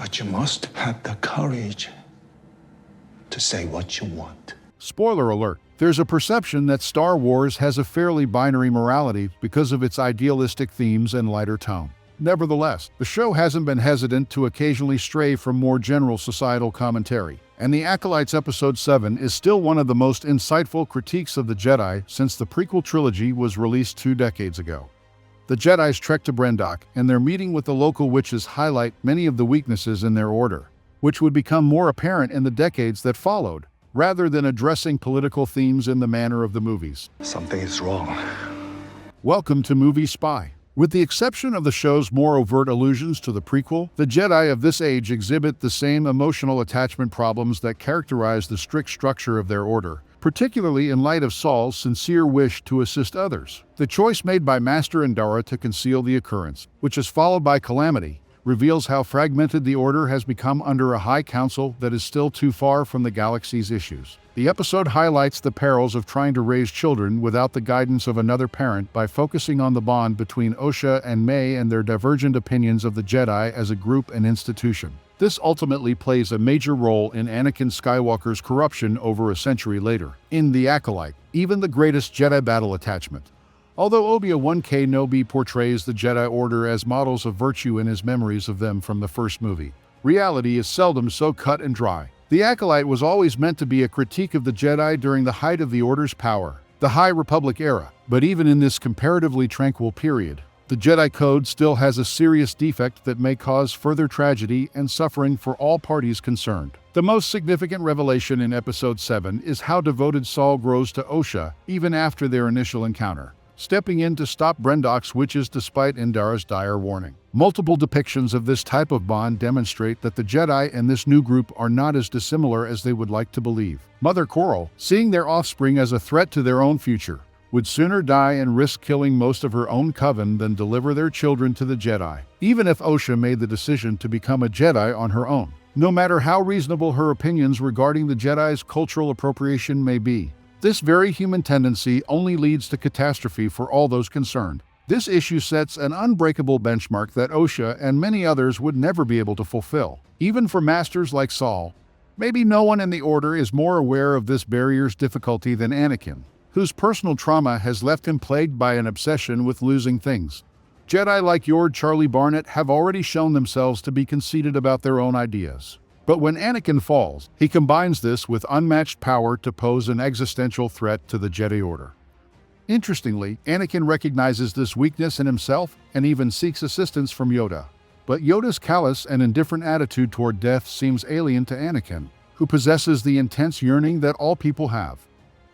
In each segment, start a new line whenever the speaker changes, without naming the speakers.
But you must have the courage to say what you want.
Spoiler alert, there's a perception that Star Wars has a fairly binary morality because of its idealistic themes and lighter tone. Nevertheless, the show hasn't been hesitant to occasionally stray from more general societal commentary, and The Acolyte's Episode 7 is still one of the most insightful critiques of the Jedi since the prequel trilogy was released 2 decades ago. The Jedi's trek to Brendok and their meeting with the local witches highlight many of the weaknesses in their order, which would become more apparent in the decades that followed, rather than addressing political themes in the manner of the movies.
Something is wrong.
Welcome to Movie Spy. With the exception of the show's more overt allusions to the prequel, the Jedi of this age exhibit the same emotional attachment problems that characterize the strict structure of their order, particularly in light of Saul's sincere wish to assist others. The choice made by Master Endara to conceal the occurrence, which is followed by calamity, reveals how fragmented the Order has become under a High Council that is still too far from the galaxy's issues. The episode highlights the perils of trying to raise children without the guidance of another parent by focusing on the bond between Osha and May and their divergent opinions of the Jedi as a group and institution. This ultimately plays a major role in Anakin Skywalker's corruption over a century later. In The Acolyte, even the greatest Jedi battle attachment. Although Obi-Wan Kenobi portrays the Jedi Order as models of virtue in his memories of them from the first movie, reality is seldom so cut and dry. The Acolyte was always meant to be a critique of the Jedi during the height of the Order's power, the High Republic era. But even in this comparatively tranquil period, the Jedi Code still has a serious defect that may cause further tragedy and suffering for all parties concerned. The most significant revelation in Episode 7 is how devoted Saul grows to Osha even after their initial encounter, stepping in to stop Brendok's witches despite Endara's dire warning. Multiple depictions of this type of bond demonstrate that the Jedi and this new group are not as dissimilar as they would like to believe. Mother Coral, seeing their offspring as a threat to their own future, would sooner die and risk killing most of her own coven than deliver their children to the Jedi, even if Osha made the decision to become a Jedi on her own. No matter how reasonable her opinions regarding the Jedi's cultural appropriation may be, this very human tendency only leads to catastrophe for all those concerned. This issue sets an unbreakable benchmark that Osha and many others would never be able to fulfill, even for masters like Saul. Maybe no one in the Order is more aware of this barrier's difficulty than Anakin, whose personal trauma has left him plagued by an obsession with losing things. Jedi like Lord Charlie Barnett have already shown themselves to be conceited about their own ideas. But when Anakin falls, he combines this with unmatched power to pose an existential threat to the Jedi Order. Interestingly, Anakin recognizes this weakness in himself and even seeks assistance from Yoda. But Yoda's callous and indifferent attitude toward death seems alien to Anakin, who possesses the intense yearning that all people have.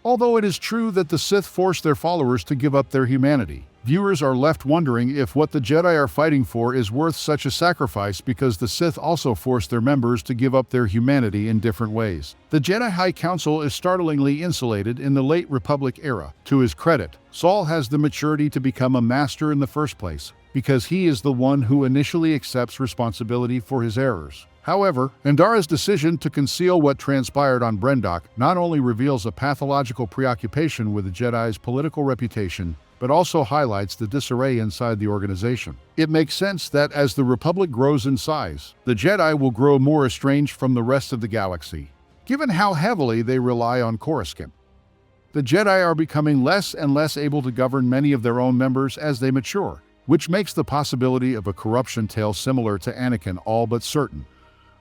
Although it is true that the Sith force their followers to give up their humanity, viewers are left wondering if what the Jedi are fighting for is worth such a sacrifice because the Sith also force their members to give up their humanity in different ways. The Jedi High Council is startlingly insulated in the late Republic era. To his credit, Saul has the maturity to become a master in the first place, because he is the one who initially accepts responsibility for his errors. However, Endara's decision to conceal what transpired on Brendok not only reveals a pathological preoccupation with the Jedi's political reputation, but also highlights the disarray inside the organization. It makes sense that as the Republic grows in size, the Jedi will grow more estranged from the rest of the galaxy, given how heavily they rely on Coruscant. The Jedi are becoming less and less able to govern many of their own members as they mature, which makes the possibility of a corruption tale similar to Anakin all but certain.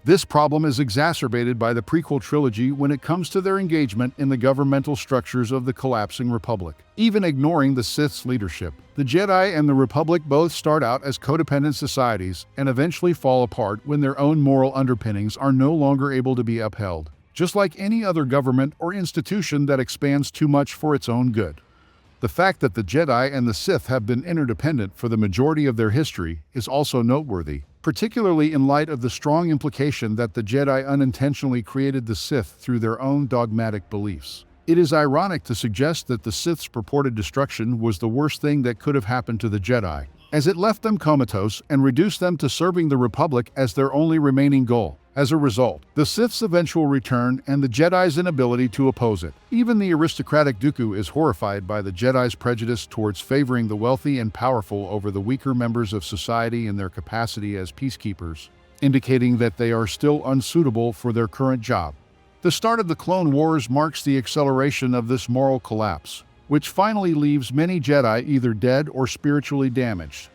This problem is exacerbated by the prequel trilogy when it comes to their engagement in the governmental structures of the collapsing Republic. Even ignoring the Sith's leadership, the Jedi and the Republic both start out as codependent societies and eventually fall apart when their own moral underpinnings are no longer able to be upheld, just like any other government or institution that expands too much for its own good. The fact that the Jedi and the Sith have been interdependent for the majority of their history is also noteworthy, particularly in light of the strong implication that the Jedi unintentionally created the Sith through their own dogmatic beliefs. It is ironic to suggest that the Sith's purported destruction was the worst thing that could have happened to the Jedi, as it left them comatose and reduced them to serving the Republic as their only remaining goal. As a result, the Sith's eventual return and the Jedi's inability to oppose it. Even the aristocratic Dooku is horrified by the Jedi's prejudice towards favoring the wealthy and powerful over the weaker members of society in their capacity as peacekeepers. indicating that they are still unsuitable for their current job. The start of the Clone Wars marks the acceleration of this moral collapse, which finally leaves many Jedi either dead or spiritually damaged.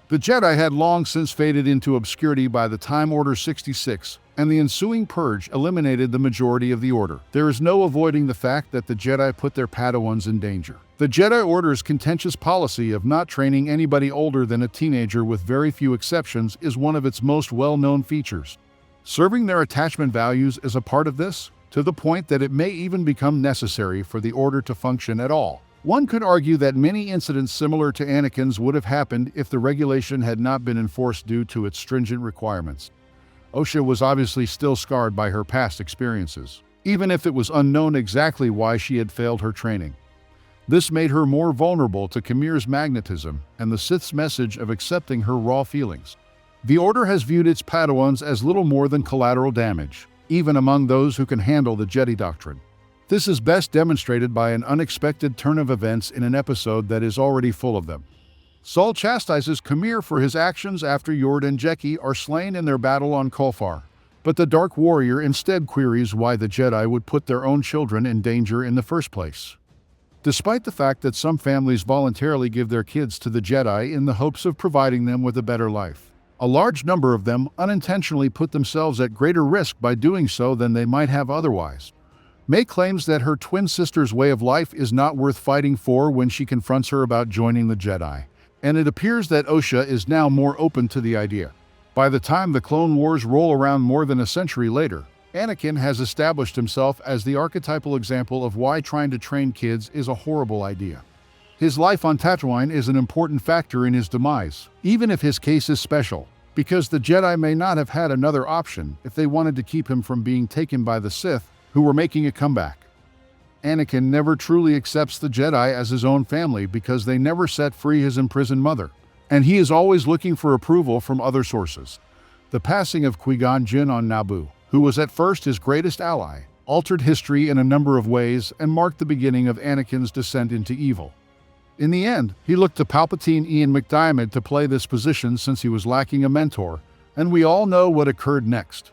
The Jedi had long since faded into obscurity by the time Order 66, and the ensuing purge eliminated the majority of the Order. There is no avoiding the fact that the Jedi put their Padawans in danger. The Jedi Order's contentious policy of not training anybody older than a teenager with very few exceptions is one of its most well-known features. Serving their attachment values is a part of this, to the point that it may even become necessary for the Order to function at all. One could argue that many incidents similar to Anakin's would have happened if the regulation had not been enforced due to its stringent requirements. Osha was obviously still scarred by her past experiences, even if it was unknown exactly why she had failed her training. This made her more vulnerable to Khmer's magnetism and the Sith's message of accepting her raw feelings. The Order has viewed its Padawans as little more than collateral damage, even among those who can handle the Jedi doctrine. This is best demonstrated by an unexpected turn of events in an episode that is already full of them. Saul chastises Khmer for his actions after Yord and Jeki are slain in their battle on Kolfar, but the Dark Warrior instead queries why the Jedi would put their own children in danger in the first place. Despite the fact that some families voluntarily give their kids to the Jedi in the hopes of providing them with a better life, a large number of them unintentionally put themselves at greater risk by doing so than they might have otherwise. May claims that her twin sister's way of life is not worth fighting for when she confronts her about joining the Jedi, and it appears that Osha is now more open to the idea. By the time the Clone Wars roll around more than a century later, Anakin has established himself as the archetypal example of why trying to train kids is a horrible idea. His life on Tatooine is an important factor in his demise, even if his case is special, because the Jedi may not have had another option if they wanted to keep him from being taken by the Sith, who were making a comeback. Anakin never truly accepts the Jedi as his own family because they never set free his imprisoned mother, and he is always looking for approval from other sources. The passing of Qui-Gon Jinn on Naboo, who was at first his greatest ally, altered history in a number of ways and marked the beginning of Anakin's descent into evil. In the end, he looked to Palpatine Ian McDiarmid to play this position since he was lacking a mentor, and we all know what occurred next.